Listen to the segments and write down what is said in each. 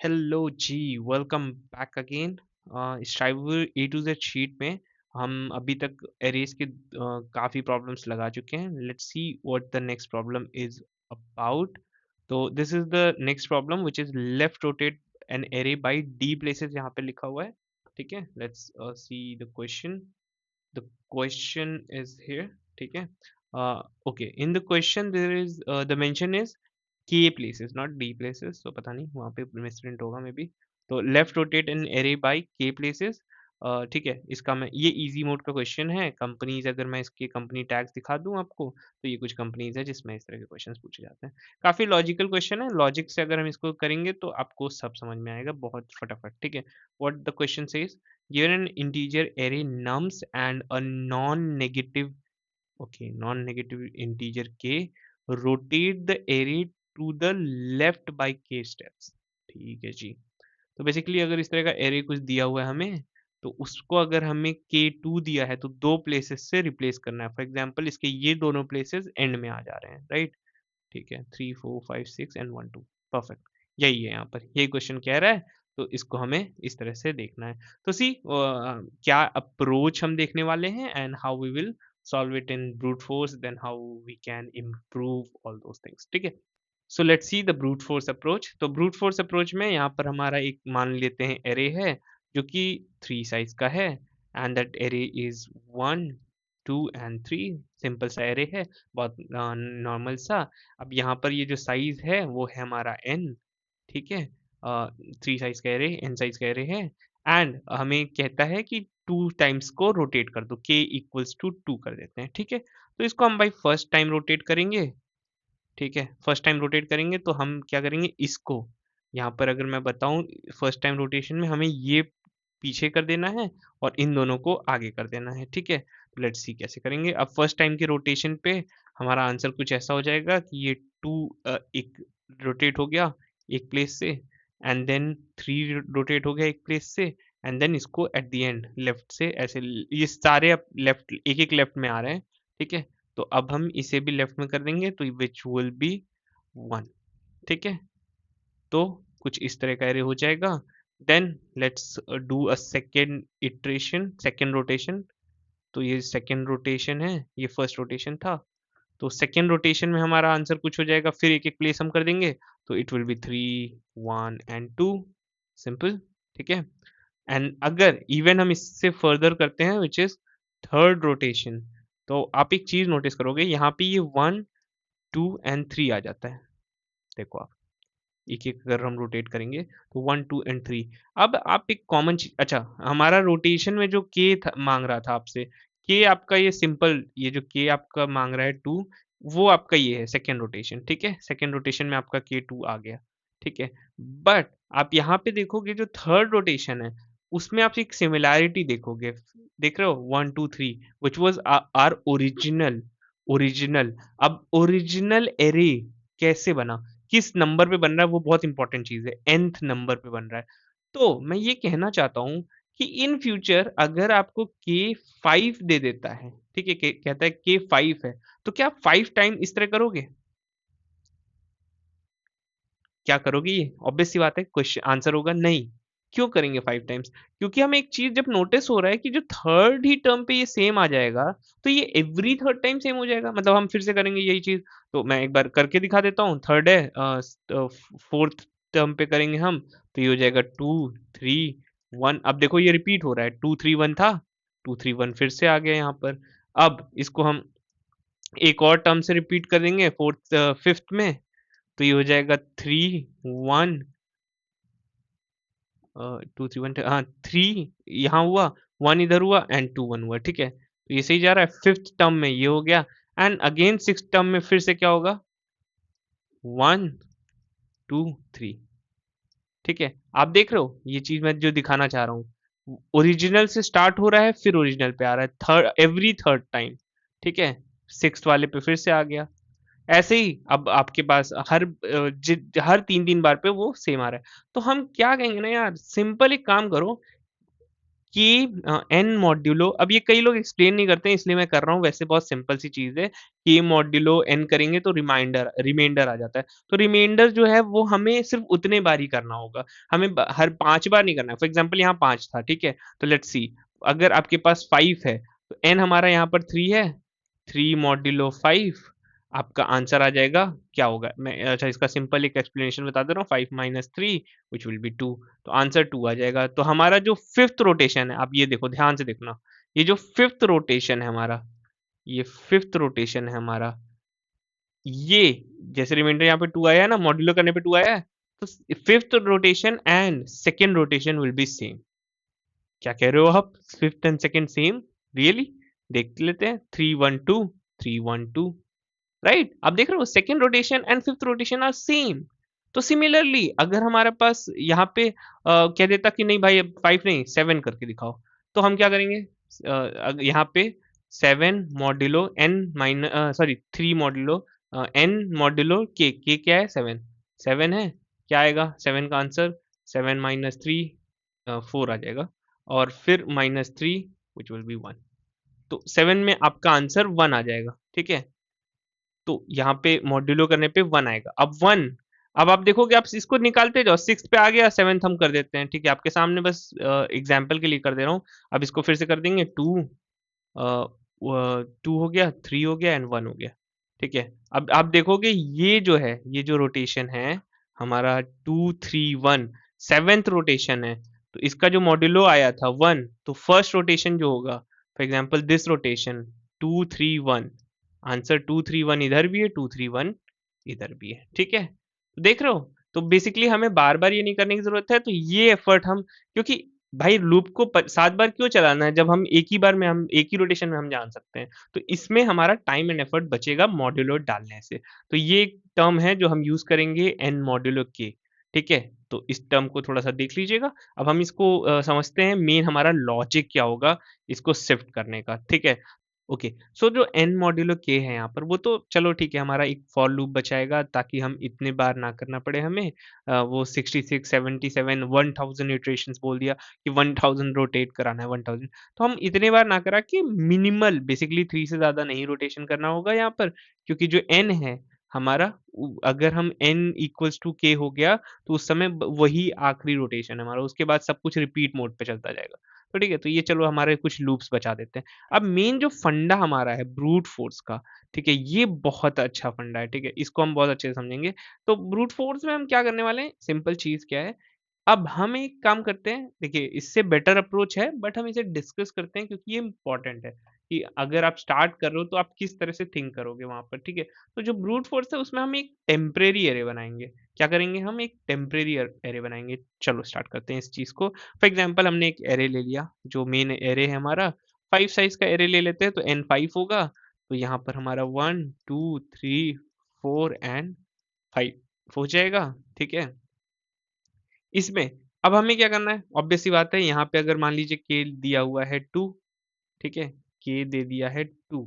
Hello ji, welcome back again. Striver A to Z sheet में हम अभी तक एरेज के काफ़ी प्रॉब्लम्स लगा चुके हैं। Let's see what the next problem is about. तो this is the next problem which is left rotate an array by D places, यहाँ पे लिखा हुआ है। ठीक है, let's see the question. The question is here. ठीक है, okay, in the question there is the mention is K places not D places, तो पता नहीं वहाँ पे मिसप्रिंट होगा मे बी। तो left rotate an array bye के प्लेसेस। ठीक है, इसका मैं ये इजी मोड का क्वेश्चन है। कंपनीज, अगर मैं इसके कंपनी टैग्स दिखा दूं आपको, तो ये कुछ कंपनीज है जिसमें इस तरह के क्वेश्चंस पूछे जाते हैं। काफी लॉजिकल क्वेश्चन है, लॉजिक से अगर हम इसको करेंगे तो आपको सब समझ में आएगा बहुत फटाफट। ठीक है, what the question says, given an integer array nums and a non negative, okay, non-negative integer k, rotate the array to the left by k steps। ठीक है जी। तो बेसिकली अगर इस तरह का एरे कुछ दिया हुआ है हमें, तो उसको अगर हमें k2 दिया है तो दो प्लेसेस से रिप्लेस करना है। फॉर एग्जांपल इसके ये दोनों प्लेसेस एंड में आ जा रहे हैं, राइट। ठीक है, 3 4 5 6 एंड 1 2, परफेक्ट। यही है, यहाँ पर यही क्वेश्चन कह रहा है। तो इसको हमें इस तरह से देखना है। तो सी क्या अप्रोच हम देखने वाले हैं and how we will solve it in brute force, then how we can improve all those things. ठीक है, so let's see the brute force approach. तो ब्रूट फोर्स अप्रोच में यहाँ पर हमारा एक मान लेते हैं एरे है जो कि 3 साइज का है, and that array is 1 2 and 3। Simple सा एरे है, बहुत नॉर्मल सा। अब यहाँ पर ये जो साइज है वो है हमारा n। ठीक है, 3 साइज का एरे, n साइज का एरे है, एंड हमें कहता है कि 2 टाइम्स को रोटेट कर दो, k इक्वल्स टू 2 कर देते हैं। ठीक है, तो इसको हम भाई फर्स्ट टाइम रोटेट करेंगे। ठीक है, फर्स्ट टाइम रोटेट करेंगे तो हम क्या करेंगे, इसको यहाँ पर अगर मैं बताऊं, फर्स्ट टाइम रोटेशन में हमें ये पीछे कर देना है और इन दोनों को आगे कर देना है। ठीक है, तो लेट्स सी कैसे करेंगे। अब फर्स्ट टाइम के रोटेशन पे हमारा आंसर कुछ ऐसा हो जाएगा कि ये 2 एक रोटेट हो गया एक प्लेस से, एंड देन 3 रोटेट हो गया एक प्लेस से, एंड देन इसको एट द एंड लेफ्ट से ऐसे, ये सारे अब लेफ्ट एक एक लेफ्ट में आ रहे हैं। ठीक है, तो अब हम इसे भी लेफ्ट में कर देंगे तो विच विल बी 1। ठीक है, तो कुछ इस तरह का एरे हो जाएगा। Then let's do a second iteration, second rotation. तो ये सेकेंड रोटेशन है, ये फर्स्ट रोटेशन था। तो सेकेंड रोटेशन में हमारा आंसर कुछ हो जाएगा, फिर एक एक प्लेस हम कर देंगे, तो it will be 3 1 and 2। Simple. ठीक है, एंड अगर इवन हम इससे फर्दर करते हैं विच इज थर्ड रोटेशन, तो आप एक चीज नोटिस करोगे, यहाँ पे ये 1 2 एंड 3 आ जाता है। देखो आप एक एक अगर हम रोटेट करेंगे तो 1 2 एंड 3। अब आप एक कॉमन चीज, अच्छा, हमारा रोटेशन में जो के मांग रहा था आपसे, के आपका ये सिंपल, ये जो के आपका मांग रहा है 2, वो आपका ये है सेकेंड रोटेशन। ठीक है, सेकेंड रोटेशन में आपका के 2 आ गया। ठीक है, बट आप यहाँ पे देखोगे जो थर्ड रोटेशन है उसमें आप एक सिमिलैरिटी देखोगे। देख रहे हो 1 2 3 which was our original. Original, अब ओरिजिनल एरे कैसे बना, किस नंबर पे बन रहा है, वो बहुत इंपॉर्टेंट चीज है, nth नंबर पे बन रहा है। तो मैं ये कहना चाहता हूं कि इन फ्यूचर अगर आपको k5 दे देता है, ठीक है, कहता है k5 है, तो क्या आप 5 टाइम इस तरह करोगे? क्या करोगे? ये ऑब्वियस सी बात है, क्वेश्चन आंसर होगा नहीं। क्यों करेंगे 5 टाइम्स? क्योंकि हमें एक चीज जब नोटिस हो रहा है कि जो थर्ड ही टर्म पे ये सेम आ जाएगा, तो ये एवरी थर्ड टाइम सेम हो जाएगा, मतलब हम फिर से करेंगे यही चीज। तो मैं एक बार करके दिखा देता हूँ। थर्ड है, फोर्थ टर्म पे करेंगे हम, तो ये हो जाएगा 2 3 1। अब देखो ये रिपीट हो रहा है, 2 3 1 था, 2 3 1 फिर से आ गया यहाँ पर। अब इसको हम एक और टर्म से रिपीट कर देंगे फोर्थ फिफ्थ में, तो ये हो जाएगा 3 1 2 3 1, हाँ 3 यहाँ हुआ, 1 इधर हुआ एंड 2 1 हुआ। ठीक है, तो ये सही जा रहा है। फिफ्थ टर्म में ये हो गया, एंड अगेन सिक्स टर्म में फिर से क्या होगा, 1 2 3। ठीक है, आप देख रहे हो ये चीज मैं जो दिखाना चाह रहा हूँ, ओरिजिनल से स्टार्ट हो रहा है फिर ओरिजिनल पे आ रहा है, थर्ड एवरी थर्ड टाइम। ठीक है, सिक्स वाले पे फिर से आ गया। ऐसे ही अब आपके पास हर 3 3 बार पे वो सेम आ रहा है। तो हम क्या कहेंगे ना यार, सिंपल एक काम करो, के एन मॉड्यूलो, अब ये कई लोग एक्सप्लेन नहीं करते हैं इसलिए मैं कर रहा हूँ, वैसे बहुत सिंपल सी चीज़ है। के मॉड्यूलो एन करेंगे तो रिमाइंडर आ जाता है। तो रिमाइंडर जो है वो हमें सिर्फ़ उतने बार ही करना होगा। हमें हर 5 बार नहीं करना है। फॉर एग्ज़ाम्पल यहाँ 5 था, ठीक है? तो लेट्स सी, अगर आपके पास 5 है तो एन हमारा यहाँ पर 3 है, 3 मॉड्यूलो 5, आपका आंसर आ जाएगा, क्या होगा? मैं अच्छा इसका सिंपल एक एक्सप्लेनेशन बता दे रहा हूँ, 5 माइनस 3 व्हिच विल बी 2, तो आंसर 2 आ जाएगा। तो हमारा जो 5th रोटेशन है, आप ये देखो ध्यान से देखना, ये जो 5th रोटेशन है हमारा, ये 5th रोटेशन है हमारा, ये जैसे रिमाइंडर यहाँ पे 2 आया है ना, मॉड्यूलो करने पे 2 आया है, तो 5th rotation and 2nd rotation will be same. क्या कह रहे हो आप? 5th and 2nd same? Really? देख लेते हैं, 3 1 2, 3 1 2, राइट? आप देख रहे हो, 2nd rotation and 5th rotation are same. तो सिमिलरली अगर हमारे पास यहाँ पे कह देता कि नहीं भाई अब 5 नहीं 7 करके दिखाओ, तो हम क्या करेंगे? यहाँ पे 7 modulo N sorry 3 modulo N modulo के क्या है? 7, 7 है। क्या आएगा 7 का आंसर? 7 माइनस 3 4 आ जाएगा, और फिर माइनस 3 व्हिच विल बी 1। तो 7 में आपका आंसर 1 आ जाएगा, ठीक है? तो यहाँ पे मॉड्यूलो करने पे 1 आएगा। अब 1, अब आप देखोगे, आप इसको निकालते जाओ, 6 पे आ गया, 7th हम कर देते हैं, ठीक है? आपके सामने बस एग्ज़ाम्पल के लिए कर दे रहा हूँ। अब इसको फिर से कर देंगे, 2 2 हो गया, 3 हो गया एंड 1 हो गया, ठीक है? अब आप देखोगे ये जो है, ये जो रोटेशन है हमारा 2 3 1, 7th रोटेशन है, तो इसका जो मॉड्यूलो आया था 1, तो फर्स्ट रोटेशन जो होगा, for example this rotation 2 3 1, answer 2 3 1 इधर भी है, 2 3 1 इधर भी है, ठीक है? तो देख रहे हो? तो बेसिकली हमें बार-बार ये नहीं करने की ज़रूरत है, तो ये एफर्ट हम, क्योंकि भाई लूप को 7 बार क्यों चलाना है जब हम एक ही बार में, हम एक ही रोटेशन में हम जान सकते हैं। तो इसमें हमारा टाइम एंड एफर्ट बचेगा मॉड्यूलो डालने से। तो ये एक टर्म है जो हम यूज़ करेंगे एन मॉड्यूलो के, ठीक है? तो इस टर्म को थोड़ा-सा देख लीजिएगा। अब हम इसको समझते हैं मेन हमारा लॉजिक क्या होगा इसको शिफ्ट करने का, ठीक है? ओके, सो जो एन मॉड्यूलो के है यहाँ पर, वो तो चलो ठीक है, हमारा एक फॉर लूप बचाएगा ताकि हम इतने बार ना करना पड़े हमें। वो 66 77 1000 इटरेशंस बोल दिया कि 1000 रोटेट कराना है, 1000, तो हम इतने बार ना करा के मिनिमल बेसिकली 3 से ज़्यादा नहीं रोटेशन करना होगा यहाँ पर, क्योंकि जो एन है हमारा, अगर हम एन इक्वल्स टू के हो गया तो उस समय वही आखिरी रोटेशन है हमारा, उसके बाद सब कुछ रिपीट मोड पे चलता जाएगा। तो ठीक है, तो ये चलो हमारे कुछ लूप्स बचा देते हैं। अब मेन जो फंडा हमारा है ब्रूट फोर्स का, ठीक है, ये बहुत अच्छा फंडा है, ठीक है, इसको हम बहुत अच्छे से समझेंगे। तो ब्रूट फोर्स में हम क्या करने वाले हैं, सिंपल चीज क्या है, अब हम एक काम करते हैं, देखिए इससे बेटर अप्रोच है बट हम इसे डिस्कस करते हैं क्योंकि ये इम्पोर्टेंट है कि अगर आप स्टार्ट कर रहे हो तो आप किस तरह से थिंक करोगे वहां पर, ठीक है? तो जो ब्रूट फोर्स है उसमें हम एक टेम्परेरी एरे बनाएंगे। क्या करेंगे, हम एक टेम्परेरी एरे बनाएंगे। चलो स्टार्ट करते हैं इस चीज को। फॉर एग्जाम्पल हमने एक एरे ले लिया, जो मेन एरे है हमारा, 5 साइज का एरे ले लेते हैं, तो एन 5 होगा। तो यहाँ पर हमारा 1 2 3 4 एंड 5 हो जाएगा, ठीक है? इसमें अब हमें क्या करना है, ऑब्वियस सी बात है, यहाँ पे अगर मान लीजिए के दिया हुआ है 2, ठीक है, के दे दिया है 2,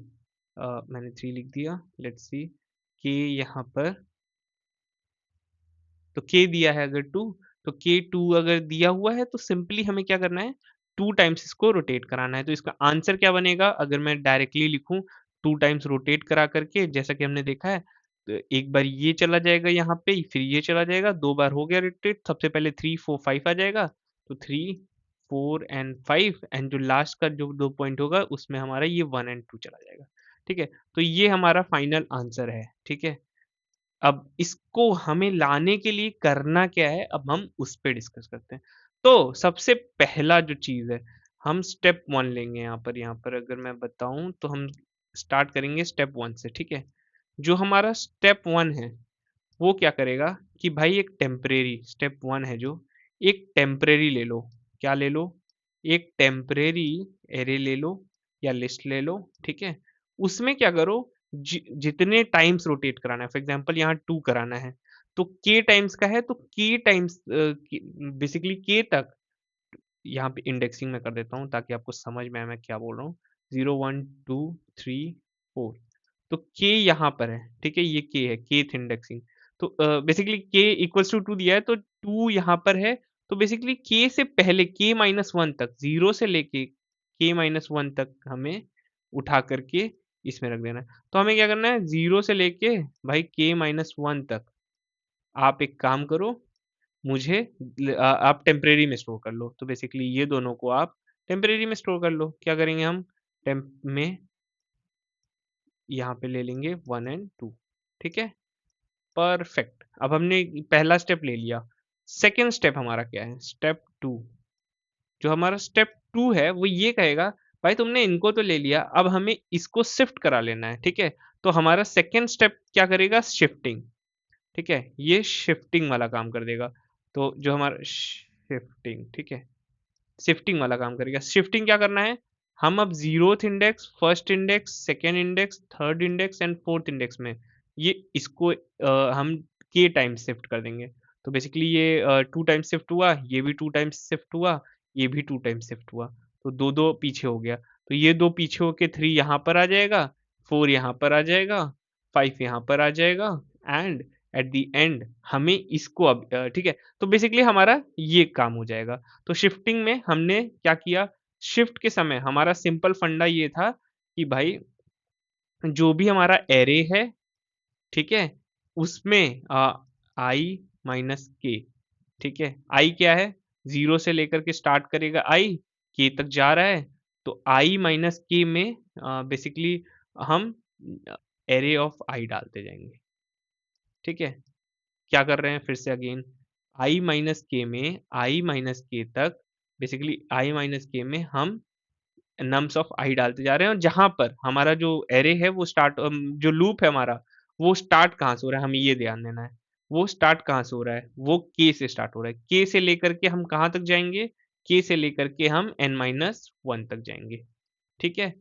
मैंने 3 लिख दिया, लेट्स सी, के यहाँ पर, तो के दिया है अगर 2, तो के 2 अगर दिया हुआ है तो सिंपली हमें क्या करना है, 2 टाइम्स इसको रोटेट कराना है। तो इसका आंसर क्या बनेगा, अगर मैं डायरेक्टली लिखूं, 2 टाइम्स रोटेट करा करके, जैसा कि हमने देखा है, तो एक बार ये चला जाएगा यहाँ पे, फिर ये चला जाएगा, 2 बार हो गया रोटेट, सबसे पहले 3 4 5 आ जाएगा, तो 3 4 एंड 5 एंड जो लास्ट का जो 2 पॉइंट होगा उसमें हमारा ये 1 एंड 2 चला जाएगा, ठीक है? तो ये हमारा फाइनल आंसर है, ठीक है? अब इसको हमें लाने के लिए करना क्या है, अब हम उस पे डिस्कस करते हैं। तो सबसे पहला जो चीज़ है, हम स्टेप 1 लेंगे यहाँ पर अगर मैं बताऊँ तो हम स्टार्ट करेंगे स्टेप 1 से, ठीक है? जो हमारा स्टेप 1 है, वो क्या करेगा कि भाई एक टेम्परेरी, स्टेप 1 है जो, एक टेम्परेरी ले लो। क्या ले लो? एक टेम्परेरी एरे ले लो या लिस्ट ले लो, ठीक है? उसमें क्या करो, जितने टाइम्स रोटेट कराना है, फॉर एग्जांपल यहाँ 2 कराना है, तो k टाइम्स का है, तो k टाइम्स बेसिकली k तक, यहाँ पे इंडेक्सिंग में कर देता हूँ ताकि आपको समझ में आए मैं क्या बोल रहा हूँ। 0 1 2 3 4, तो k यहाँ पर है, ठीक है, ये k है, kth इंडेक्सिंग। तो बेसिकली k इक्वल्स टू 2 दिया है, तो 2 यहाँ पर है, तो बेसिकली k से पहले k-1 तक, 0 से लेके k-1 तक हमें उठा करके इसमें रख देना है। तो हमें क्या करना है, 0 से लेके भाई k-1 तक आप एक काम करो, मुझे आप टेम्परेरी में स्टोर कर लो। तो बेसिकली ये दोनों को आप टेम्परेरी में स्टोर कर लो। क्या करेंगे हम, टेम्प में यहाँ पे ले लेंगे 1 एंड 2, ठीक है? परफेक्ट। अब हमने पहला स्टेप ले लिया। सेकंड स्टेप हमारा क्या है, स्टेप 2। जो हमारा स्टेप 2 है वो ये कहेगा, भाई तुमने इनको तो ले लिया, अब हमें इसको शिफ्ट करा लेना है, ठीक है? तो हमारा सेकंड स्टेप क्या करेगा, शिफ्टिंग, ठीक है? ये शिफ्टिंग वाला काम कर देगा। तो जो हमारा शिफ्टिंग, ठीक है, शिफ्टिंग वाला काम करेगा। शिफ्टिंग क्या करना है, हम अब zeroth index, first index, second index, third index and fourth index में ये इसको हम के टाइम शिफ्ट कर देंगे। तो बेसिकली ये 2 टाइम्स शिफ्ट हुआ, ये भी 2 टाइम्स शिफ्ट हुआ, ये भी 2 टाइम्स शिफ्ट हुआ। तो 2-2 पीछे हो गया। तो ये 2 पीछे होके 3 यहाँ पर आ जाएगा, 4 यहाँ पर आ जाएगा, 5 यहाँ पर आ जाएगा एंड एट द एंड हमें इसको अब ठीक है? तो बेसिकली हमारा ये काम हो जाएगा। तो शिफ्टिंग में हमने क्या किया, शिफ्ट के समय हमारा सिंपल फंडा ये था कि भाई जो भी हमारा एरे है, ठीक है, उसमें आई माइनस के, ठीक है, आई क्या है, 0 से लेकर के स्टार्ट करेगा आई, के तक जा रहा है, तो आई माइनस के में बेसिकली हम एरे ऑफ आई डालते जाएंगे, ठीक है? क्या कर रहे हैं फिर से अगेन, आई माइनस के में आई माइनस के तक, बेसिकली आई माइनस के में हम नम्स ऑफ आई डालते जा रहे हैं, और जहां पर हमारा जो एरे है वो स्टार्ट, जो लूप है हमारा, वो स्टार्ट कहाँ से हो रहा है, हमें ये ध्यान देना है। वो स्टार्ट कहाँ से हो रहा है, वो के से स्टार्ट हो रहा है। के से लेकर के हम कहाँ तक जाएंगे, के से लेकर के हम एन माइनस वन तक जाएंगे, ठीक है?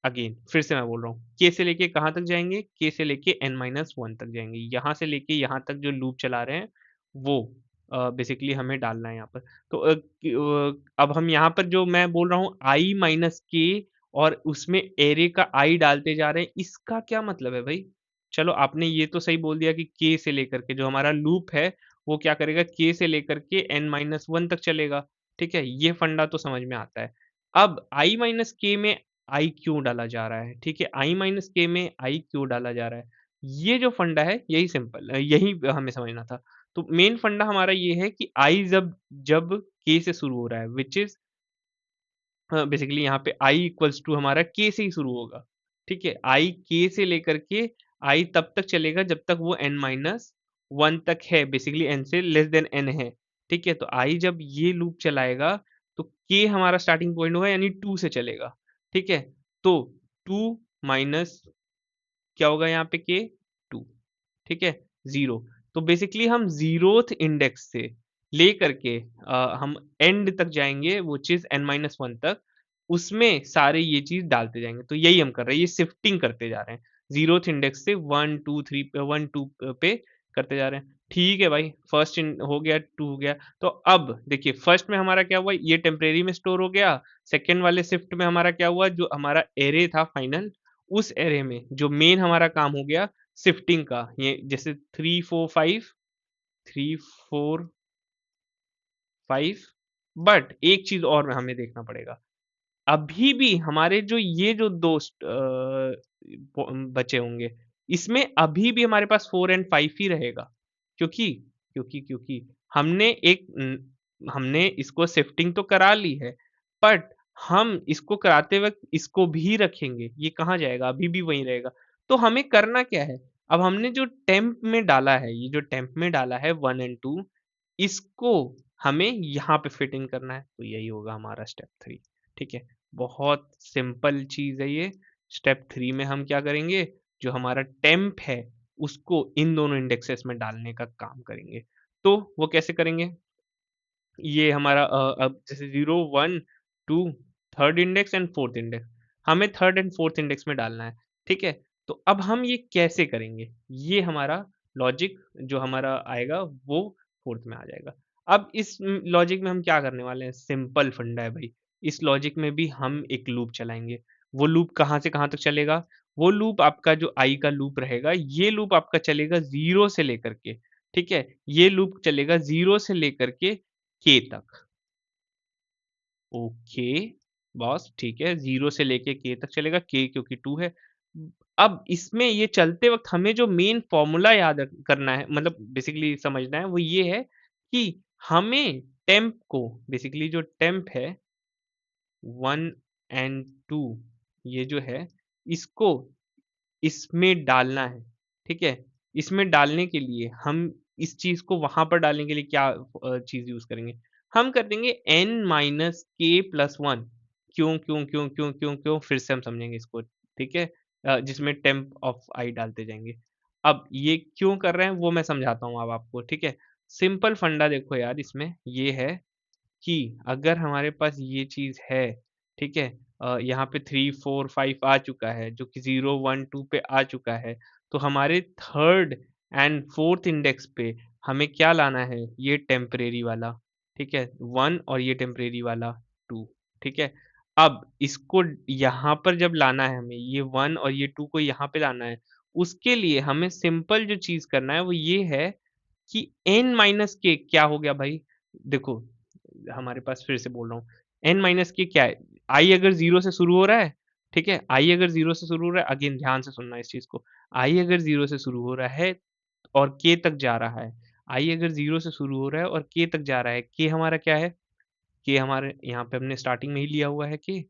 अगेन फिर से मैं बोल रहा हूँ, के से लेके कहाँ तक जाएंगे, के से लेके एन माइनस वन तक जाएंगे। यहाँ से लेके यहाँ तक जो लूप चला रहे हैं वो बेसिकली हमें डालना है यहाँ पर। तो अब हम यहाँ पर जो मैं बोल रहा हूँ आई माइनस के, और उसमें एरे का आई डालते जा रहे हैं, इसका क्या मतलब है भाई? चलो आपने ये तो सही बोल दिया कि के से लेकर के जो हमारा लूप है वो क्या करेगा, के से लेकर के एन माइनस वन तक चलेगा, ठीक है? ये फंडा तो समझ में आता है। अब आई माइनस के में आई क्यों डाला जा रहा है, ठीक है? आई माइनस के में आई क्यों डाला जा रहा है, ये जो फंडा है यही सिंपल, यही हमें समझना था। तो मेन फंडा हमारा ये है कि आई जब जब के से शुरू हो रहा है, विच इज बेसिकली यहाँ पे i इक्वल्स टू हमारा k से ही शुरू होगा, ठीक है? i k से लेकर के i तब तक चलेगा जब तक वो n माइनस वन तक है, बेसिकली n से लेस देन n है, ठीक है? तो i जब ये लूप चलाएगा तो k हमारा स्टार्टिंग पॉइंट होगा, यानी 2 से चलेगा, ठीक है? तो 2 माइनस क्या होगा यहाँ पे k, 2, ठीक है, 0। तो बेसिकली हम जीरोथ इंडेक्स से लेकर के हम एंड तक जाएंगे, वो चीज एन माइनस वन तक, उसमें सारे ये चीज डालते जाएंगे। तो यही हम कर रहे हैं, ये शिफ्टिंग करते जा रहे हैं, जीरोथ इंडेक्स से 1 2 3 पे करते जा रहे हैं। ठीक है भाई, फर्स्ट हो गया, 2 हो गया। तो अब देखिए फर्स्ट में हमारा क्या हुआ, ये टेम्परेरी में स्टोर हो गया। सेकेंड वाले शिफ्ट में हमारा क्या हुआ, जो हमारा एरे था फाइनल, उस एरे में जो मेन हमारा काम हो गया शिफ्टिंग का, ये जैसे 3 4 5 बट एक चीज और हमें देखना पड़ेगा, अभी भी हमारे जो ये जो दोस्त बचे होंगे, इसमें अभी भी हमारे पास 4 एंड 5 ही रहेगा, क्योंकि क्योंकि हमने इसको शिफ्टिंग तो करा ली है, बट हम इसको कराते वक्त इसको भी रखेंगे, ये कहाँ जाएगा, अभी भी वहीं रहेगा। तो हमें करना क्या है, अब हमने जो टेम्प में डाला है, ये जो टेम्प में डाला है 1 एंड 2, इसको हमें यहाँ पे फिट इन करना है। तो यही होगा हमारा स्टेप 3, ठीक है? बहुत सिंपल चीज है ये। स्टेप 3 में हम क्या करेंगे, जो हमारा टेम्प है उसको इन दोनों इंडेक्सेस में डालने का काम करेंगे। तो वो कैसे करेंगे, ये हमारा अब जैसे 0 1 2 third index and fourth index, हमें थर्ड एंड फोर्थ इंडेक्स में डालना है, ठीक है? तो अब हम ये कैसे करेंगे, ये हमारा लॉजिक जो हमारा आएगा वो फोर्थ में आ जाएगा। अब इस लॉजिक में हम क्या करने वाले हैं, सिंपल फंडा है भाई। इस लॉजिक में भी हम एक लूप चलाएंगे। वो लूप कहाँ से कहाँ तक चलेगा, वो लूप आपका जो आई का लूप रहेगा, ये लूप आपका चलेगा 0 से लेकर के, ठीक है, ये लूप चलेगा 0 से लेकर के k तक। ओके बॉस, ठीक है, 0 से लेके k तक चलेगा, k क्योंकि 2 है। अब इसमें ये चलते वक्त हमें जो मेन फॉर्मूला याद करना है, मतलब बेसिकली समझना है, वो ये है कि हमें टेम्प को, बेसिकली जो टेम्प है 1 एंड 2, ये जो है इसको इसमें डालना है, ठीक है? इसमें डालने के लिए हम इस चीज़ को वहाँ पर डालने के लिए क्या चीज़ यूज़ करेंगे? हम कर देंगे n माइनस k प्लस 1। क्यों? फिर से हम समझेंगे इसको, ठीक है? जिसमें टेम्प ऑफ i डालते जाएँगे। अब ये क्यों कर रहे हैं वो मैं समझाता हूँ अब आपको, ठीक है? सिंपल फंडा देखो यार इसमें ये है कि अगर हमारे पास ये चीज़ है, ठीक है? यहाँ पे 3, 4, 5 आ चुका है, जो कि 0, 1, 2 पे आ चुका है, तो हमारे 3rd एंड 4th इंडेक्स पे हमें क्या लाना है? ये टेम्परेरी वाला, ठीक है? 1 और ये टेम्परेरी वाला 2, ठीक है? अब इसको यहाँ पर जब लाना है हमें, ये 1 और ये 2 को यहाँ पे लाना है, उसके लिए हमें सिंपल जो चीज़ करना है वो ये है कि n माइनस k क्या हो गया भाई? देखो हमारे पास, फिर से बोल रहा हूँ, n माइनस के क्या है, i अगर 0 से शुरू हो रहा है, ठीक है, i अगर 0 से शुरू हो रहा है, अगेन ध्यान से सुनना इस चीज़ को, i अगर 0 से शुरू हो रहा है और k तक जा रहा है, i अगर 0 से शुरू हो रहा है और k तक जा रहा है, k हमारा क्या है? k हमारे यहाँ पे हमने स्टार्टिंग में ही लिया हुआ है k,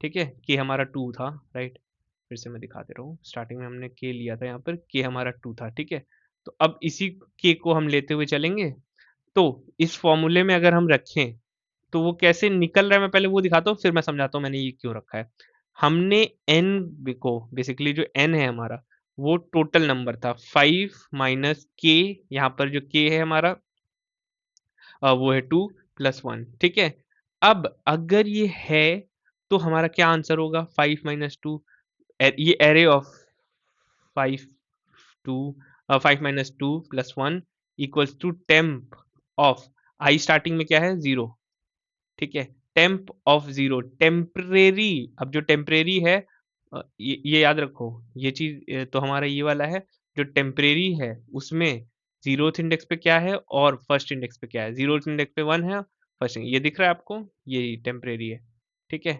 ठीक है? k हमारा 2 था, राइट? फिर से मैं दिखा दे रहा हूँ, स्टार्टिंग में हमने k लिया था यहाँ पर, k हमारा 2 था, ठीक है? तो अब इसी k को हम लेते हुए चलेंगे, तो इस फ़ॉर्मूले में अगर हम रखें तो वो कैसे निकल रहा है मैं पहले वो दिखाता हूँ, फिर मैं समझाता हूँ मैंने ये क्यों रखा है। हमने n को, बेसिकली जो n है हमारा, वो टोटल नंबर था 5 माइनस k, यहाँ पर जो k है हमारा वो है 2 प्लस 1, ठीक है? अब अगर ये है तो हमारा क्या आंसर होगा? 5 माइनस 2, ये array of 5 2 5 minus 2 plus 1 equals to temp of i starting में क्या है? 0, ठीक है? Temp of 0 temporary. अब जो टेम्परेरी है, ये याद रखो, ये चीज़ तो हमारा ये वाला है, जो टेम्परेरी है उसमें 0th इंडेक्स पे क्या है और फर्स्ट इंडेक्स पे क्या है? 0th इंडेक्स पे 1 है, फर्स्ट ये दिख रहा है आपको? यही टेम्परेरी है, ठीक है?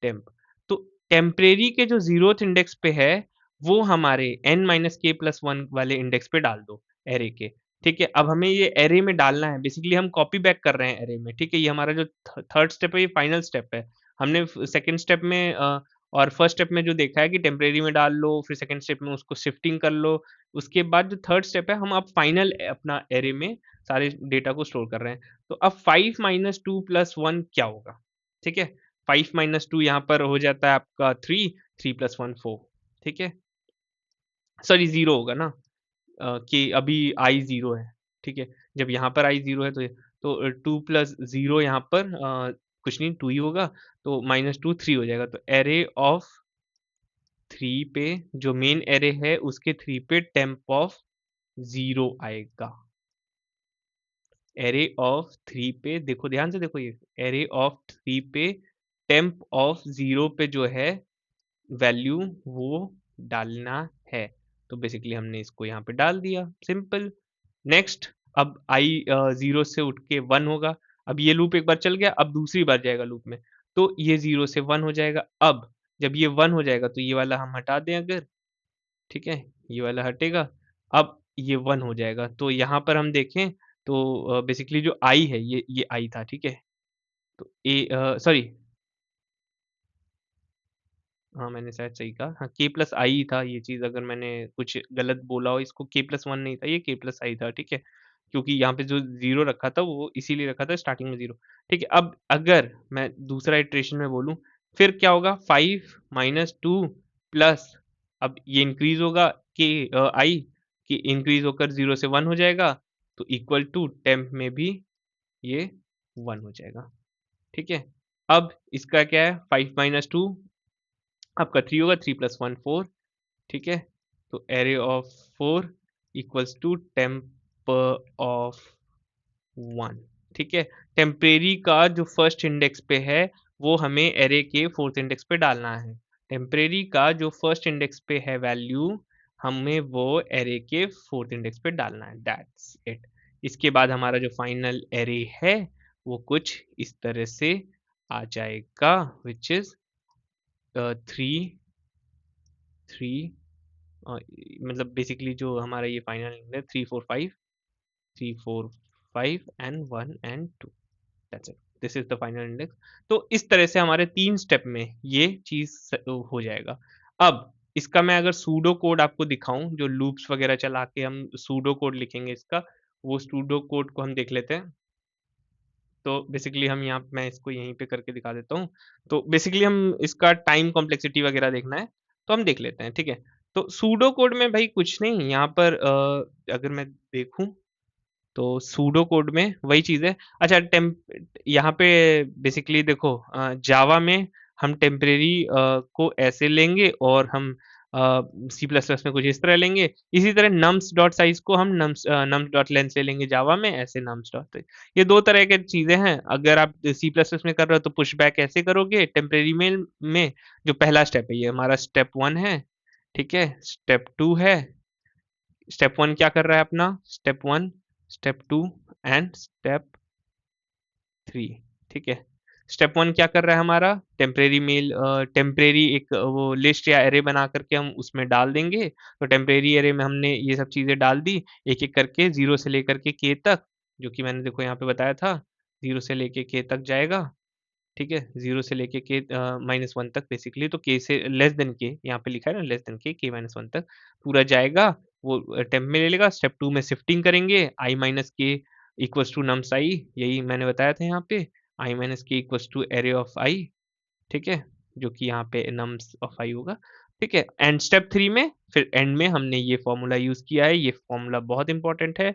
टेम्प। तो टेम्परेरी के जो 0th इंडेक्स पे है, वो हमारे n माइनस k प्लस 1 वाले इंडेक्स पे डाल दो, एरे के। ठीक है, अब हमें ये एरे में डालना है, बेसिकली हम कॉपी बैक कर रहे हैं एरे में, ठीक है? ये हमारा जो थर्ड स्टेप है, ये फाइनल स्टेप है। हमने सेकंड स्टेप में और फर्स्ट स्टेप में जो देखा है कि टेम्परेरी में डाल लो, फिर सेकंड स्टेप में उसको शिफ्टिंग कर लो, उसके बाद जो थर्ड स्टेप है, हम अब फाइनल अपना एरे में सारे डेटा को स्टोर कर रहे हैं। तो अब 5 माइनस 2 प्लस 1 क्या होगा? ठीक है, 5 माइनस 2 यहाँ पर हो जाता है आपका 3, 3 प्लस 1 4, ठीक है? सॉरी 0 होगा ना, कि अभी i 0 है, ठीक है? जब यहाँ पर i 0 है तो 2 प्लस 0 यहाँ पर कुछ नहीं 2 ही होगा, तो माइनस 2 3 हो जाएगा। तो एरे ऑफ 3 पे, जो मेन एरे है उसके 3 पे टेम्प ऑफ 0 आएगा। एरे ऑफ 3 पे देखो, ध्यान से देखो, ये एरे ऑफ 3 पे टेम्प ऑफ 0 पे जो है वैल्यू वो डालना है। तो बेसिकली हमने इसको यहाँ पे डाल दिया, सिंपल। नेक्स्ट, अब i 0 से उठ के 1 होगा। अब ये लूप एक बार चल गया, अब दूसरी बार जाएगा लूप में, तो ये 0 से 1 हो जाएगा। अब जब ये 1 हो जाएगा तो ये वाला हम हटा दें अगर, ठीक है? ये वाला हटेगा, अब ये 1 हो जाएगा। तो यहाँ पर हम देखें तो बेसिकली जो i है, ये i था, ठीक है? तो सॉरी, हाँ, मैंने शायद सही कहा। हाँ, k प्लस आई था ये चीज़, अगर मैंने कुछ गलत बोला हो इसको, k प्लस 1 नहीं था, ये k प्लस आई था, ठीक है? क्योंकि यहाँ पे जो 0 रखा था वो इसीलिए रखा था स्टार्टिंग में 0, ठीक है? अब अगर मैं दूसरा इटरेशन में बोलूँ, फिर क्या होगा? 5 माइनस 2 प्लस, अब ये इंक्रीज़ होगा i, कि इंक्रीज़ होकर 0 से 1 हो जाएगा, तो इक्वल टू टेम्प में भी ये 1 हो जाएगा, ठीक है? अब इसका क्या है? 5 माइनस 2 आपका 3 होगा, 3 प्लस 1 4, ठीक है? तो array of 4 equals to temp of 1, ठीक है? टेम्परेरी का जो फर्स्ट इंडेक्स पे है, वो हमें एरे के फोर्थ इंडेक्स पे डालना है। टेम्परेरी का जो फर्स्ट इंडेक्स पे है वैल्यू, हमें वो एरे के 4th इंडेक्स पे डालना है, दैट्स इट। इसके बाद हमारा जो फाइनल एरे है वो कुछ इस तरह से आ जाएगा, विच इज 3 3 मतलब बेसिकली जो हमारा ये फाइनल है 3 4 5 and 1 and 2, that's it, this is the final index. तो इस तरह से हमारे 3 स्टेप में ये चीज हो जाएगा। अब इसका मैं अगर सूडो कोड आपको दिखाऊं, जो लूप्स वगैरह चला के हम सूडो कोड लिखेंगे इसका, वो सूडो कोड को हम देख लेते हैं। तो बेसिकली हम यहाँ मैं इसको यहीं पे करके दिखा देता हूँ। तो बेसिकली हम इसका टाइम कॉम्प्लेक्सिटी वगैरह देखना है, तो हम देख लेते हैं, ठीक है। तो सूडो कोड में भाई कुछ नहीं, यहाँ पर अगर मैं देखूं तो सूडो कोड में वही चीज़ है। अच्छा, टेम्प यहाँ पे बेसिकली देखो, जावा में हम टेम्परेरी को ऐसे लेंगे और हम सी प्लस प्लस में कुछ इस तरह लेंगे। इसी तरह नम्स डॉट साइज को हम नम्स डॉट लेंथ ले लेंगे जावा में, ऐसे नम्स डॉट। ये दो तरह की चीज़ें हैं। अगर आप सी प्लस प्लस में कर रहे हो तो पुश बैक ऐसे करोगे टेम्परेरी में। जो पहला स्टेप है, ये हमारा स्टेप 1 है, ठीक है। स्टेप 2 है, स्टेप 1 क्या कर रहा है अपना, स्टेप 1, स्टेप 2 एंड स्टेप 3, ठीक है। स्टेप 1 क्या कर रहा है हमारा, टेम्परेरी एक वो लिस्ट या एरे बना करके हम उसमें डाल देंगे। तो टेम्परेरी एरे में हमने ये सब चीज़ें डाल दी, एक-एक करके 0 से लेकर के k तक, जो कि मैंने देखो यहाँ पे बताया था, 0 से लेके k तक जाएगा, ठीक है। 0 से लेके k -1 तक बेसिकली, तो k से लेस देन k यहाँ पे लिखा है ना, लेस देन k-1 तक पूरा जाएगा। वो टेम्प में ले लेगा। स्टेप 2 में शिफ्टिंग करेंगे, i minus k equals to nums i, यही मैंने बताया था यहाँ पे, i minus k equals to array of i, ठीक है, जो कि यहाँ पे नम्स ऑफ i होगा, ठीक है। एंड स्टेप 3 में फिर एंड में हमने ये फॉर्मूला यूज़ किया है, ये फॉर्मूला बहुत इंपॉर्टेंट है,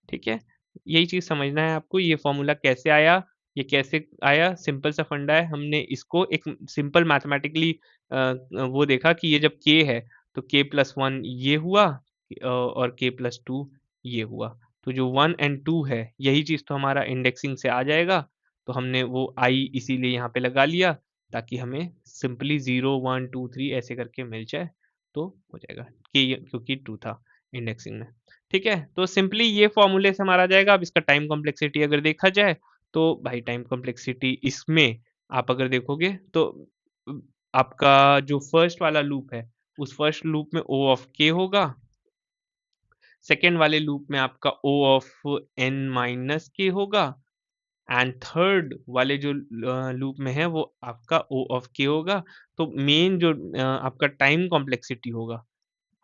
ठीक है। यही चीज़ समझना है आपको, ये फॉर्मूला कैसे आया, ये कैसे आया, सिंपल सा फंडा है। हमने इसको एक सिंपल मैथमेटिकली वो देखा कि ये जब k है तो k+1 ये हुआ, और k+2 ये हुआ। तो जो 1 एंड 2 है यही चीज़ तो हमारा इंडेक्सिंग से आ जाएगा। तो हमने वो i इसीलिए यहाँ पे लगा लिया, ताकि हमें सिंपली 0 1 2 3 ऐसे करके मिल जाए, तो हो जाएगा कि क्योंकि 2 था इंडेक्सिंग में, ठीक है। तो सिंपली ये फॉर्मूले से हमारा जाएगा। अब इसका टाइम कॉम्प्लेक्सिटी अगर देखा जाए तो भाई टाइम कॉम्प्लेक्सिटी इसमें आप अगर देखोगे तो अ, आपका जो फर्स्ट वाला लूप है, उस फर्स्ट लूप में O ऑफ k होगा, सेकंड वाले लूप में आपका O of n minus k होगा, एंड थर्ड वाले जो लूप में है वो आपका O ऑफ k होगा। तो मेन जो आपका टाइम कॉम्प्लेक्सिटी होगा,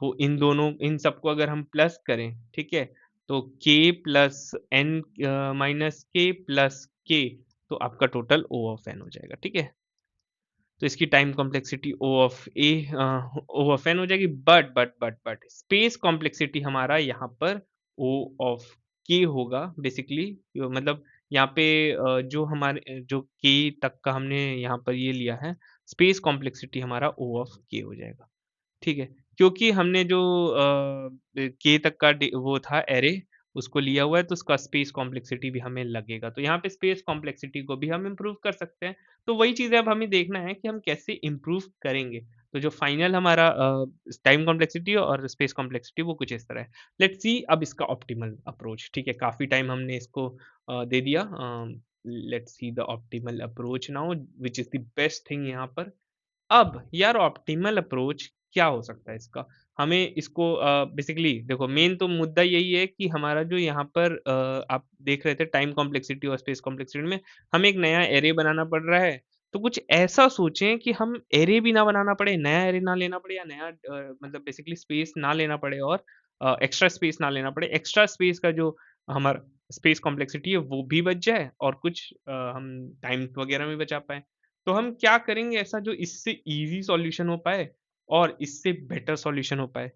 वो इन दोनों इन सबको अगर हम प्लस करें, ठीक है, तो k plus n minus k plus k, तो आपका टोटल O ऑफ n हो जाएगा, ठीक है। तो इसकी time complexity O of n हो जाएगी। बट स्पेस कॉम्प्लेक्सिटी हमारा यहाँ पर O ऑफ k होगा बेसिकली। मतलब यहाँ पे जो हमारे जो k तक का हमने यहाँ पर ये लिया है, स्पेस कॉम्प्लेक्सिटी हमारा O ऑफ k हो जाएगा, ठीक है। क्योंकि हमने जो k तक का वो था एरे, उसको लिया हुआ है, तो उसका स्पेस कॉम्प्लेक्सिटी भी हमें लगेगा। तो यहाँ पे स्पेस कॉम्प्लेक्सिटी को भी हम इम्प्रूव कर सकते हैं। तो वही चीज़ है, अब हमें देखना है कि हम कैसे इम्प्रूव करेंगे। तो जो फाइनल हमारा टाइम कॉम्प्लेक्सिटी और स्पेस कॉम्प्लेक्सिटी वो कुछ इस तरह है। लेट्स सी अब इसका ऑप्टिमल अप्रोच, ठीक है। काफ़ी टाइम हमने इसको दे दिया। Let's see the optimal approach now, which is the best thing यहाँ पर। अब यार ऑप्टिमल अप्रोच क्या हो सकता है इसका? हमें इसको बेसिकली देखो, मेन तो मुद्दा यही है कि हमारा जो यहाँ पर आप देख रहे थे टाइम कॉम्प्लेक्सिटी और स्पेस कॉम्प्लेक्सिटी में हमें एक नया एरे बनाना पड़ रहा है। तो कुछ ऐसा सोचें कि हम एरे भी ना बनाना पड़े, नया एरे ना लेना पड़े, या नया मतलब बेसिकली स्पेस ना लेना पड़े, और एक्स्ट्रा स्पेस ना लेना पड़े। एक्स्ट्रा स्पेस का जो हमारा स्पेस कॉम्प्लेक्सिटी है वो भी बच जाए, और कुछ हम टाइम वगैरह में बचा पाएँ। तो हम क्या करेंगे ऐसा जो इससे ईज़ी सॉल्यूशन हो पाए और इससे बेटर सॉल्यूशन हो पाए?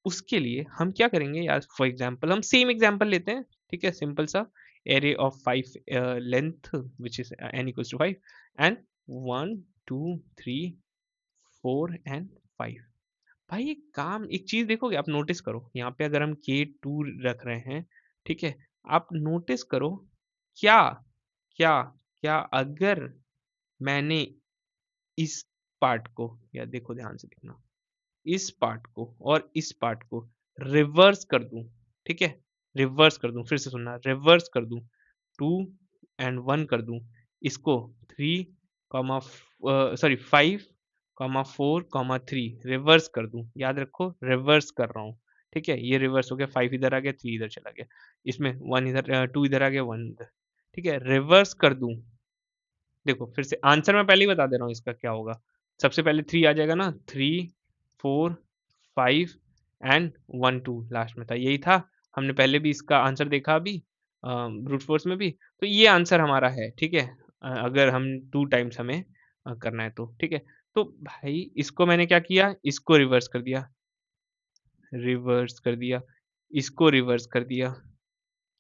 उसके लिए हम क्या करेंगे यार, फॉर एग्ज़ाम्पल हम सेम एग्ज़ाम्पल लेते हैं, ठीक है? सिंपल सा array of 5 length which is n equals to 5 and 1 2 3 4 and 5। भाई एक काम, एक चीज़ देखोगे, आप नोटिस करो, यहाँ पे अगर हम K2 रख रहे हैं, ठीक है? आप नोटिस करो, क्या क्या क्या अगर मैंने इस पार्ट को, या देखो ध्यान से देखना, इस पार्ट को और इस पार्ट को रिवर्स कर दूं, ठीक है, रिवर्स कर दूं, फिर से सुनना, रिवर्स कर दूं, 2 और 1 कर दूं, इसको 5, 4, 3 रिवर्स कर दूं, याद रखो रिवर्स कर रहा हूँ, ठीक है, ये रिवर्स हो गया, 5 इधर आ गया, 3 इधर चला गया, इसमें 1 इधर 2 इधर आ गया, 1 इधर, ठीक है, रिवर्स कर दूं, देखो फिर से आंसर मैं पहले ही बता दे रहा हूँ इसका क्या होगा, सबसे पहले 3 आ जाएगा ना, 3, 4, 5 एंड 1, 2 लास्ट में था, यही था, हमने पहले भी इसका आंसर देखा अभी ब्रूट फोर्स में भी, तो ये आंसर हमारा है, ठीक है, अगर हम 2 टाइम्स हमें करना है तो, ठीक है, तो भाई इसको मैंने क्या किया, इसको रिवर्स कर दिया, रिवर्स कर दिया, इसको रिवर्स कर दिया,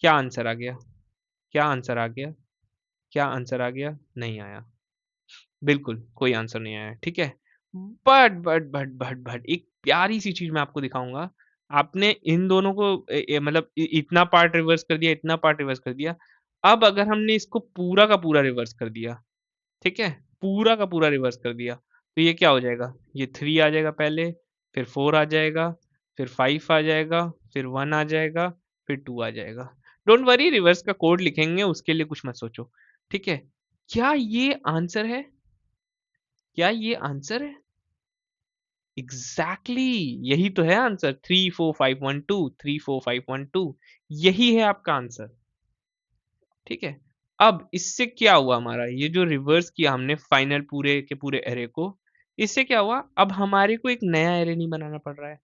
क्या आंसर आ गया, क्या आंसर आ गया, क्या आंसर आ गया, नहीं आया, बिल्कुल, कोई आंसर नहीं आया, ठीक है? बट एक प्यारी-सी चीज़ मैं आपको दिखाऊँगा। आपने इन दोनों को मतलब इतना पार्ट रिवर्स कर दिया, इतना पार्ट रिवर्स कर दिया। अब अगर हमने इसको पूरा का पूरा रिवर्स कर दिया, ठीक है? पूरा का पूरा रिवर्स कर दिया, तो ये क्या हो जाएगा? ये 3 आ जाएगा पहले, फिर 4 आ जाएगा, फिर 5 आ जाएगा, फिर 1 आ जाएगा, फिर 2 आ जाएगा। डोंट वरी रिवर्स का कोड लिखेंगे, उसके लिए कुछ मत सोचो, ठीक है? क्या ये आंसर है? क्या ये आंसर है? Exactly exactly! यही तो है आंसर 3 4 5 1 2 3 4 5 1 2 यही है आपका आंसर ठीक है अब इससे क्या हुआ हमारा ये जो रिवर्स किया हमने फाइनल पूरे के पूरे एरे को इससे क्या हुआ अब हमारे को एक नया एरे नहीं बनाना पड़ रहा है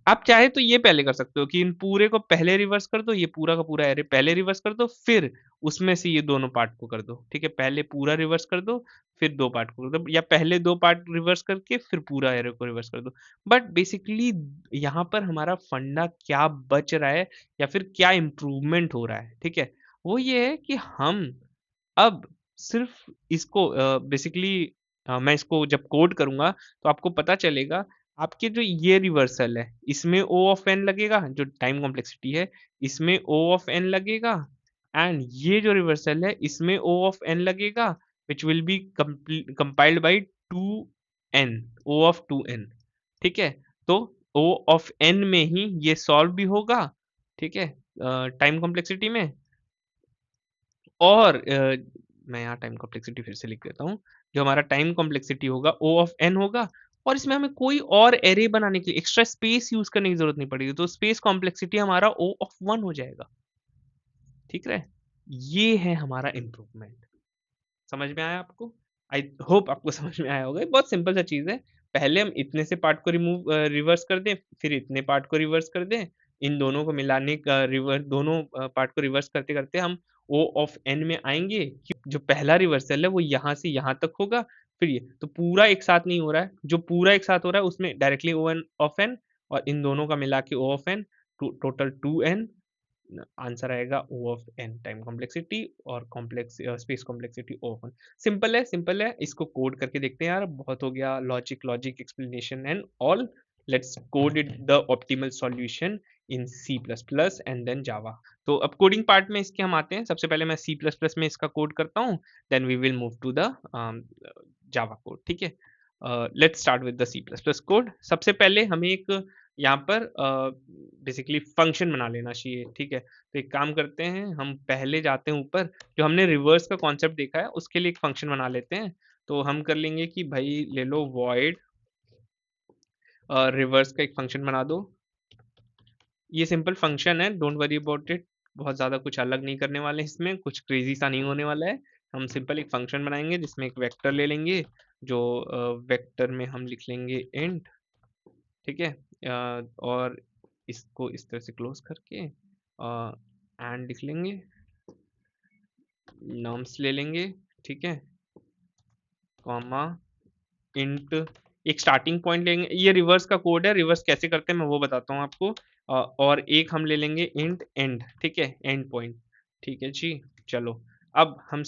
आप चाहे तो ये पहले कर सकते हो कि इन पूरे को पहले रिवर्स कर दो, ये पूरा का पूरा एरे पहले रिवर्स कर दो, फिर उसमें से ये दोनों पार्ट को कर दो, ठीक है? पहले पूरा रिवर्स कर दो, फिर 2 पार्ट को कर दो या पहले 2 पार्ट रिवर्स करके फिर पूरा एरे को रिवर्स कर दो। बट बेसिकली यहाँ पर हमारा फंडा क्या बच रहा है या फिर क्या इम्प्रूवमेंट हो रहा है, ठीक है? वो ये है कि हम अब सिर्फ इसको बेसिकली मैं इसको जब कोड करूँगा तो आपको पता चलेगा आपके जो ये रिवर्सल है इसमें O ऑफ n लगेगा जो टाइम कॉम्प्लेक्सिटी है इसमें O ऑफ n लगेगा एंड ये जो रिवर्सल है इसमें O ऑफ n लगेगा which will be compiled bye 2n O of 2n ठीक है तो O ऑफ n में ही ये सॉल्व भी होगा ठीक है टाइम कॉम्प्लेक्सिटी में और मैं यहाँ टाइम कॉम्प्लेक्सिटी फिर से लिख देता हूँ जो हमारा टाइम कॉम्प्लेक्सिटी होगा O ऑफ n होगा और इसमें हमें कोई और एरे बनाने के लिए एक्स्ट्रा स्पेस यूज करने की जरूरत नहीं पड़ेगी तो स्पेस कॉम्प्लेक्सिटी हमारा O ऑफ 1 हो जाएगा ठीक है ये है हमारा इम्प्रूवमेंट समझ में आया आपको आई होप आपको समझ में आया होगा ये बहुत सिंपल सा चीज है पहले हम इतने से पार्ट को रिवर्स कर दें फिर इतने पार्ट को रिवर्स कर दें इन दोनों को मिलाने का रिवर्स दोनों पार्ट को रिवर्स करते करते हम O ऑफ n में आएंगे जो पहला रिवर्सल है वो यहाँ से यहाँ तक होगा फिर ये तो पूरा एक साथ नहीं हो रहा है जो पूरा एक साथ हो रहा है उसमें डायरेक्टली O ऑफ n और इन दोनों का मिला के O of n total 2n answer आएगा O of n time complexity और complex space complexity O of 1 simple है इसको कोड करके देखते हैं यार बहुत हो गया logic explanation and all let's code it the optimal solution in C++ and then Java तो अब कोडिंग पार्ट में इसके हम आते हैं सबसे पहले मैं C++ में इसका कोड करता हूँ then we will move to the Java code ठीक है let's start with the C++ code सबसे पहले हमें एक यहाँ पर बेसिकली फंक्शन बना लेना चाहिए ठीक है तो एक काम करते हैं हम पहले जाते हैं ऊपर जो हमने रिवर्स का कॉन्सेप्ट देखा है उसके लिए एक फंक्शन बना लेते हैं तो हम कर लेंगे कि भाई ले लो void रिवर्स का एक फंक्शन बना दो ये सिंपल फंक्शन है डोंट वरी अबाउट इट बहुत ज़्यादा कुछ अलग नहीं करने वाले हैं इसमें कुछ क्रेजी सा नहीं होने वाला है हम सिंपल एक फंक्शन बनाएंगे जिसमें एक वेक्टर ले लेंगे जो वेक्टर में हम लिख लेंगे इंट ठीक है और इसको इस तरह से क्लोज करके एंड लिख लेंगे नम्स ले लेंगे ठीक है कॉमा इंट एक स्टार्टिंग पॉइंट लेंगे ये रिवर्स का कोड है रिवर्स कैसे करते हैं मैं वो बताता हूँ आपको और एक हम ले लेंगे इंट एंड ठीक है एंड पॉइंट ठीक है जी चलो अब हम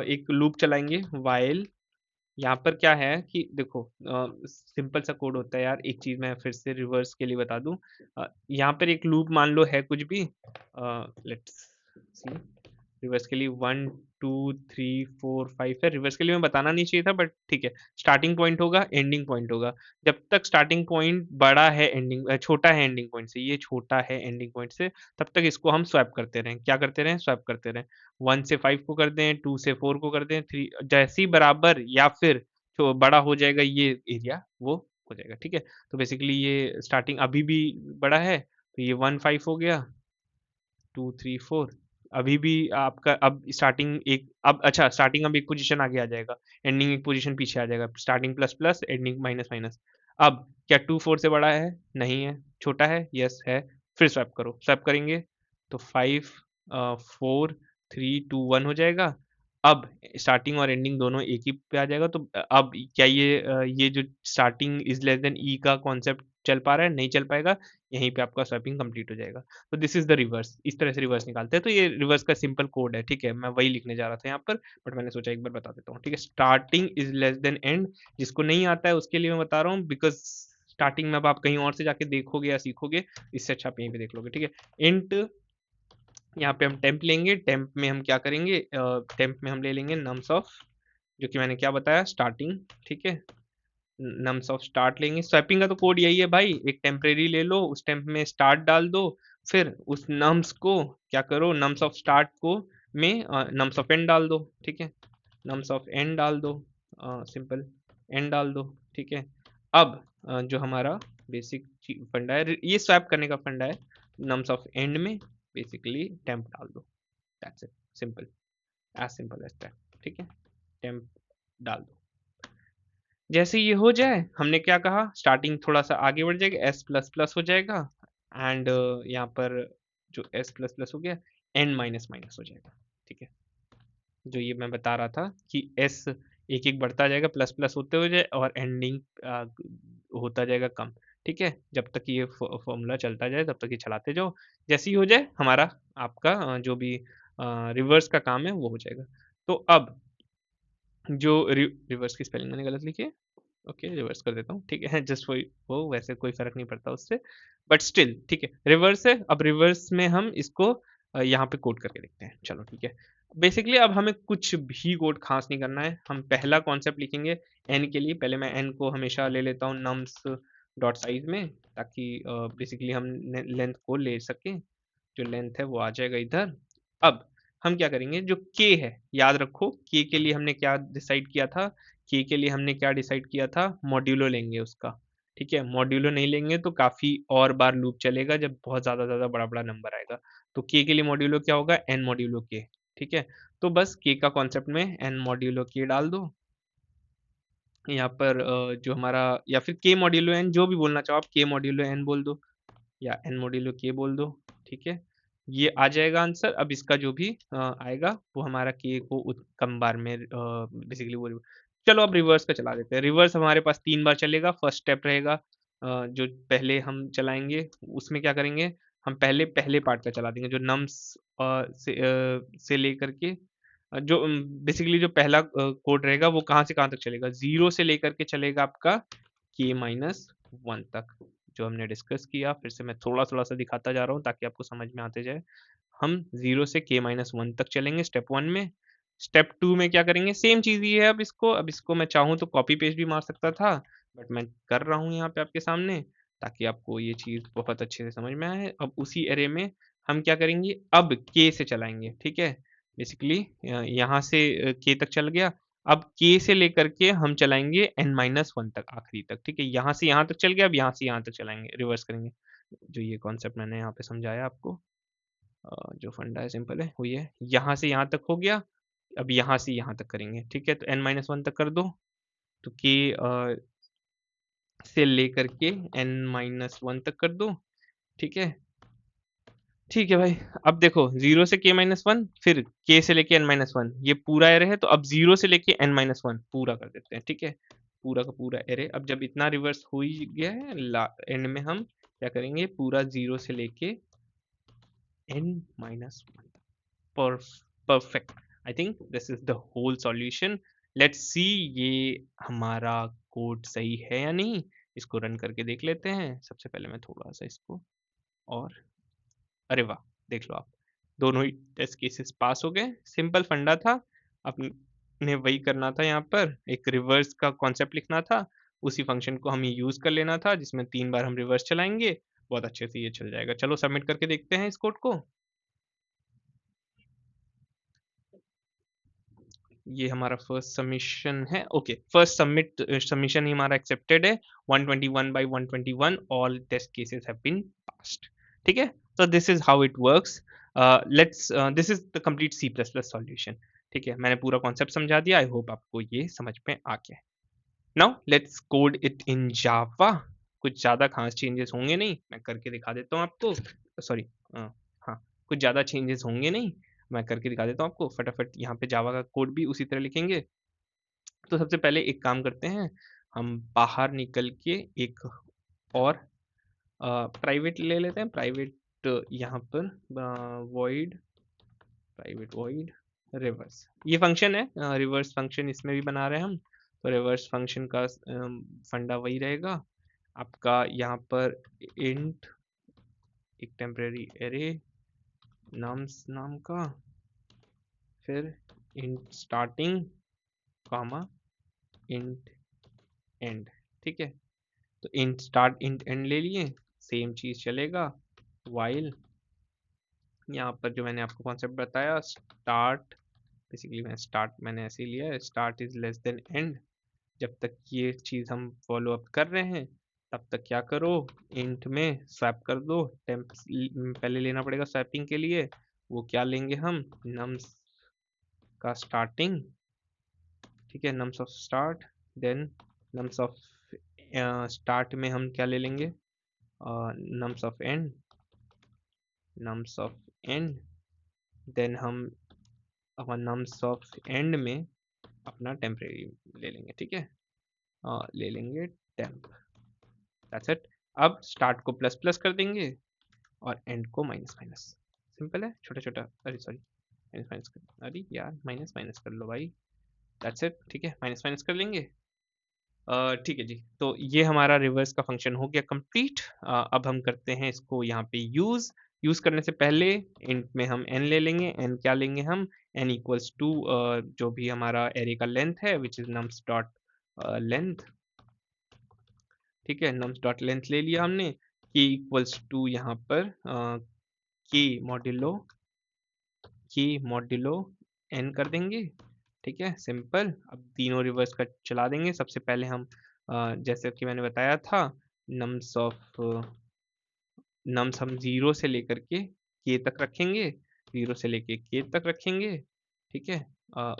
एक लूप चलाएंगे वाइल यहाँ पर क्या है कि देखो सिंपल सा कोड होता है यार एक चीज मैं फिर से रिवर्स के लिए बता दूं यहाँ पर एक लूप मान लो है कुछ भी लेट्स सी रिवर्स के लिए 1 2 3 4 5 है। रिवर्स के लिए मैं बताना नहीं चाहिए था, बट ठीक है। स्टार्टिंग पॉइंट होगा, एंडिंग पॉइंट होगा। जब तक स्टार्टिंग पॉइंट बड़ा है छोटा है एंडिं पॉइंट से, ये छोटा है एंडिंग पॉइंट से, तब तक इसको हम स्वैप करते रहें। क्या करते रहें? स्वैप करते रहें। 1 से 5 को कर दें, 2 से 4 को कर दें, 3 जैसे ही बराबर या फिर जो बड़ा हो जाएगा ये एरिया, वो हो जाएगा। ठीक है? तो बेसिकली ये स्टार्टिंग अभी भी बड़ा है, तो ये 1 5 हो गया, 2 3 4। अभी भी आपका अब स्टार्टिंग एक अब अच्छा स्टार्टिंग अब एक पोजीशन आगे आ जाएगा, एंडिंग एक पोजीशन पीछे आ जाएगा। Starting plus plus, ending minus minus. अब क्या 2 4 से बड़ा है? नहीं है। छोटा है? यस है। फिर स्वैप करो। स्वैप करेंगे तो 5 4 3 2 1 हो जाएगा। अब स्टार्टिंग और एंडिंग दोनों एक ही पे आ जाएगा। तो अब क्या ये जो स्टार्टिंग इज लेस देन ई का कॉन्सेप्ट चल पा रहा है? नहीं चल पाएगा। यहीं पे आपका स्वैपिंग कंप्लीट हो जाएगा। तो दिस इज द रिवर्स। इस तरह से रिवर्स निकालते हैं। तो ये रिवर्स का सिंपल कोड है। ठीक है? मैं वही लिखने जा रहा था यहाँ पर, बट मैंने सोचा एक बार बता देता हूँ। ठीक है? Starting is less than and. जिसको नहीं आता है उसके लिए मैं बता रहा हूँ, बिकॉज स्टार्टिंग में अब आप कहीं और से जाके देखोगे या सीखोगे, इससे अच्छा आप यहीं पे देख लोगे। ठीक है? इंट यहाँ पे हम टेम्प लेंगे। टेम्प में हम क्या करेंगे? टेम्प में हम ले लेंगे नम्स ऑफ, जो कि मैंने क्या बताया, स्टार्टिंग। ठीक है? नम्स ऑफ स्टार्ट लेंगे। स्वैपिंग का तो कोड यही है भाई, एक टेम्परेरी ले लो, उस टेम्प में स्टार्ट डाल दो, फिर उस नम्स को क्या करो, नम्स ऑफ स्टार्ट को में नम्स ऑफ एंड डाल दो। ठीक है? नम्स ऑफ एंड डाल दो, सिंपल एंड डाल दो। ठीक है? अब जो हमारा बेसिक फंडा है, ये स्वैप करने का फंडा है, नम्स ऑफ एंड में बेसिकली टेम्प डाल दो। That's it, simple, as simple as that. ठीक है? टेम्प डाल दो। जैसे ये हो जाए, हमने क्या कहा, स्टार्टिंग थोड़ा सा आगे बढ़ जाएगा, एस प्लस प्लस हो जाएगा, एंड यहाँ पर जो एस प्लस प्लस हो गया, एन माइनस माइनस हो जाएगा। ठीक है? जो ये मैं बता रहा था कि एस एक एक बढ़ता जाएगा, प्लस प्लस होते हो जाए, और एंडिंग होता जाएगा कम। ठीक है? जब तक ये फॉर्मूला चलता जाए तब तक ये चलाते जाओ। जैसे ही हो जाए हमारा, आपका जो भी रिवर्स का काम है वो हो जाएगा। तो अब जो रिवर्स की स्पेलिंग मैंने गलत लिखी है, ओके रिवर्स कर देता हूँ। ठीक है? जस्ट वो वैसे कोई फर्क नहीं पड़ता उससे, बट स्टिल ठीक है, रिवर्स है। अब रिवर्स में हम इसको यहाँ पे कोड करके देखते हैं। चलो ठीक है। बेसिकली अब हमें कुछ भी कोड खास नहीं करना है। हम पहला कॉन्सेप्ट लिखेंगे एन के लिए। पहले मैं एन को हमेशा ले लेता हूँ नम्स डॉट साइज में, ताकि बेसिकली हम लेंथ को ले सकें। जो लेंथ है वो आ जाएगा इधर। अब हम क्या करेंगे, जो k है, याद रखो k के लिए हमने क्या डिसाइड किया था, k के लिए हमने क्या डिसाइड किया था, मॉड्यूलो लेंगे उसका। ठीक है? मॉड्यूलो नहीं लेंगे तो काफी और बार लूप चलेगा, जब बहुत ज्यादा ज्यादा बड़ा बड़ा नंबर आएगा। तो k के लिए मॉड्यूलो क्या होगा, n मॉड्यूलो k। ठीक है? तो बस k का कॉन्सेप्ट में n मॉड्यूलो k डाल दो यहाँ पर। जो हमारा, या फिर k मॉड्यूलो n, जो भी बोलना चाहो आप, k मॉड्यूलो n बोल दो या n मॉड्यूलो k बोल दो। ठीक है? ये आ जाएगा आंसर। अब इसका जो भी आएगा वो हमारा k को कम बार में बेसिकली वो। चलो अब रिवर्स का चला देते हैं। रिवर्स हमारे पास 3 बार चलेगा। फर्स्ट स्टेप रहेगा जो पहले हम चलाएंगे, उसमें क्या करेंगे, हम पहले पहले पार्ट का चला देंगे, जो नम्स से लेकर के जो बेसिकली जो पहला कोड रहेगा वो कहाँ से कहाँ तक चलेगा, 0 से लेकर के चलेगा आपका k माइनस 1 तक, जो हमने डिस्कस किया। फिर से मैं थोड़ा थोड़ा सा दिखाता जा रहा हूँ ताकि आपको समझ में आते जाए। हम 0 से k माइनस 1 तक चलेंगे स्टेप 1 में। स्टेप 2 में क्या करेंगे, सेम चीज ही है। अब इसको मैं चाहूँ तो कॉपी पेस्ट भी मार सकता था, बट मैं कर रहा हूँ यहाँ पे आपके सामने, ताकि आपको ये चीज बहुत अच्छे से समझ में आए। अब उसी एरे में हम क्या करेंगे, अब k से चलाएंगे। ठीक है? बेसिकली यहाँ से k तक चल गया। अब k से लेकर के हम चलाएंगे n माइनस 1 तक, आखिरी तक। ठीक है? यहाँ से यहाँ तक चल गया, अब यहाँ से यहाँ तक चलाएंगे, रिवर्स करेंगे। जो ये कॉन्सेप्ट मैंने यहाँ पे समझाया आपको, जो फंडा है सिंपल है, वो ये है। यहाँ से यहाँ तक हो गया, अब यहाँ से यहाँ तक करेंगे। ठीक है? तो n माइनस 1 तक कर दो, तो k से लेकर के n माइनस 1 तक कर दो। ठीक है? ठीक है भाई। अब देखो, 0 से k माइनस 1, फिर k से लेके n माइनस 1, ये पूरा एरे है। तो अब 0 से लेके n माइनस 1 पूरा कर देते हैं। ठीक है? पूरा का पूरा एरे। अब जब इतना रिवर्स हो ही गया है, एंड में हम क्या करेंगे, पूरा 0 से लेके n माइनस 1 तक। Perfect. I think this is the whole solution. Let's see ये हमारा कोड सही है या नहीं। इसको रन करके देख लेते हैं। सबसे पहले मैं थोड़ा सा इसको, और अरे वाह, देख लो आप, दोनों ही टेस्ट केसेस पास हो गए। सिंपल फंडा था, अपने वही करना था यहाँ पर, एक रिवर्स का कॉन्सेप्ट लिखना था, उसी फंक्शन को हमें यूज़ कर लेना था जिसमें 3 बार हम रिवर्स चलाएँगे, बहुत अच्छे से ये चल जाएगा। चलो सबमिट करके देखते हैं इस कोड को। ये हमारा फर्स्ट सबमिशन है। ओके, फर्स्ट सबमिशन ही हमारा एक्सेप्टेड है। 121 by 121 all test cases have been passed. ठीक है, so this is how it works. Let's this is the complete C++ solution. ठीक है, मैंने पूरा कॉन्सेप्ट समझा दिया। आई होप आपको ये समझ में आ गया। Now let's code it in Java. कुछ ज़्यादा खास चेंजेस होंगे नहीं, मैं करके दिखा देता हूँ आपको। सॉरी, हाँ, कुछ ज़्यादा चेंजेस होंगे नहीं, मैं करके दिखा देता हूँ आपको फटाफट। यहाँ पे जावा का कोड भी उसी तरह लिखेंगे। तो सबसे पहले एक काम करते हैं, हम बाहर निकल के एक और प्राइवेट ले लेते हैं। प्राइवेट यहाँ पर वॉइड, प्राइवेट वॉइड रिवर्स, ये फंक्शन है रिवर्स फंक्शन, इसमें भी बना रहे हैं हम। तो रिवर्स फंक्शन का फंडा वही रहेगा आपका। यहाँ पर इंट एक टेम्परेरी एरे नम्स नाम का, फिर int starting comma int and. ठीक है, तो इंट स्टार्ट इंट एंड ले लिए, सेम चीज चलेगा। वाइल यहाँ पर जो मैंने आपको कॉन्सेप्ट बताया, स्टार्ट, बेसिकली मैंने ऐसे ही लिया है, start is less than and. जब तक ये चीज़ हम फॉलो अप कर रहे हैं तब तक क्या करो, इंट में स्वैप कर दो। टेम्प पहले लेना पड़ेगा स्वैपिंग के लिए, वो क्या लेंगे हम, नम्स का स्टार्टिंग। ठीक है, nums of start, then nums of start में हम क्या ले लेंगे, nums of end, nums of end, then हम नम्स ऑफ एंड में अपना टेम्परेरी ले लेंगे। ठीक है, ले लेंगे टेम्प, दैट्स इट। अब स्टार्ट को प्लस प्लस कर देंगे और एंड को माइनस माइनस। सिंपल है, छोटा छोटा, अरे सॉरी, माइनस माइनस कर, अरे यार माइनस माइनस कर लो भाई, दैट्स इट। ठीक है, माइनस माइनस कर लेंगे। ठीक है जी, तो ये हमारा रिवर्स का फंक्शन हो गया कंप्लीट। अब हम करते हैं इसको यहाँ पे यूज। यूज करने से पहले इंट में हम n ले लेंगे। n क्या लेंगे हम, n इक्वल्स टू जो भी हमारा एरे का लेंथ है, which is nums dot length. ठीक है, नम्स डॉट लेंथ ले लिया हमने। k इक्वल्स टू यहाँ पर k मॉड्यूलो n कर देंगे। ठीक है, सिंपल। अब तीनों रिवर्स का चला देंगे। सबसे पहले हम जैसे कि मैंने बताया था, नम्स हम 0 से लेकर के k तक रखेंगे, 0 से लेके k तक रखेंगे। ठीक है,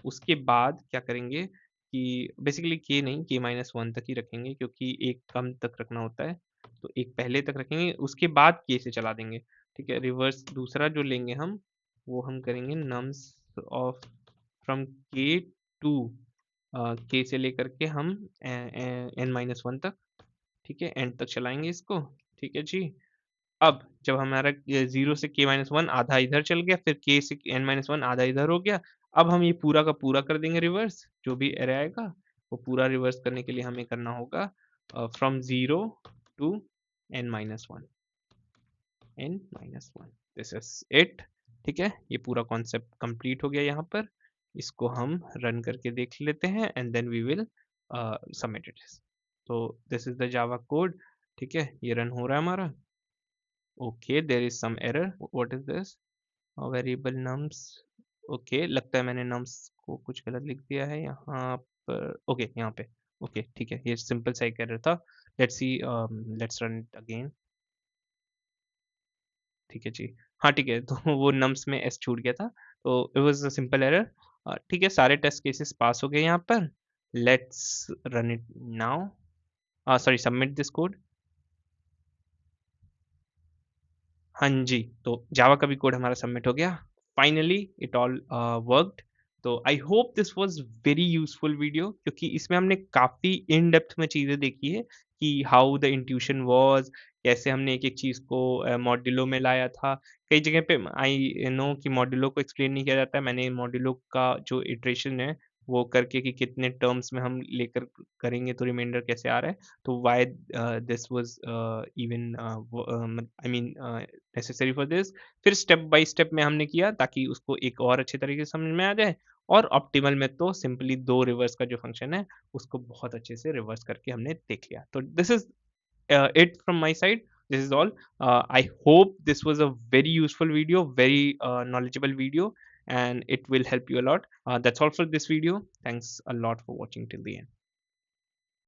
उसके बाद क्या करेंगे कि बेसिकली k नहीं, k माइनस 1 तक ही रखेंगे क्योंकि एक कम तक रखना होता है। तो एक पहले तक रखेंगे, उसके बाद k से चला देंगे। ठीक है, रिवर्स दूसरा जो लेंगे हम, वो हम करेंगे nums of from k to k से लेकर के हम n माइनस 1 तक। ठीक है, एंड तक चलाएंगे इसको। ठीक है जी। अब जब हमारा 0 से k माइनस 1 आधा इधर चल गया, फिर k से n माइनस 1 आधा इधर हो गया। अब हम ये पूरा का पूरा कर देंगे रिवर्स, जो भी एरे आएगा वो पूरा रिवर्स करने के लिए हमें करना होगा from 0 to n minus 1, n minus 1, this is it. ठीक है, ये पूरा कॉन्सेप्ट कंप्लीट हो गया यहाँ पर। इसको हम रन करके देख लेते हैं and then we will submit it. तो this is the Java code. ठीक है, ये रन हो रहा है हमारा। Okay, there is some error, what is this, variable nums. Okay, लगता है मैंने नम्स को कुछ गलत लिख दिया है यहाँ पर। ओके, यहाँ पे ओके, ठीक है, ये सिंपल सा एक एरर था। Let's see, let's run it again. ठीक है जी, हाँ ठीक है, तो वो नम्स में एस छूट गया था, तो it was a simple error. ठीक है, सारे टेस्ट केसेस पास हो गए यहाँ पर। Let's run it now, sorry, submit this code. हाँ जी, तो जावा का भी कोड हमारा सबमिट हो गया। Finally it all worked. तो I hope this was very useful video, क्योंकि इसमें हमने काफ़ी इन डेप्थ में चीज़ें देखी है कि हाउ द इंट्यूशन वाज, कैसे हमने एक-एक चीज़ को मॉड्यूलो में लाया था। कई जगह पे आई नो कि मॉड्यूलो को एक्सप्लेन नहीं किया जाता है। मैंने मॉड्यूलो का जो इटरेशन है वो करके कि कितने टर्म्स में हम लेकर करेंगे तो रिमाइंडर कैसे आ रहा है, तो why this was even I mean necessary for this. फिर स्टेप बाय स्टेप में हमने किया ताकि उसको एक और अच्छे तरीके से समझ में आ जाए। और ऑप्टिमल में तो सिंपली 2 रिवर्स का जो फंक्शन है, उसको बहुत अच्छे से रिवर्स करके हमने देख लिया। तो this is it from my side. This is all. I hope this was a very useful video, very knowledgeable video, and it will help you a lot. That's all for this video. Thanks a lot for watching till the end.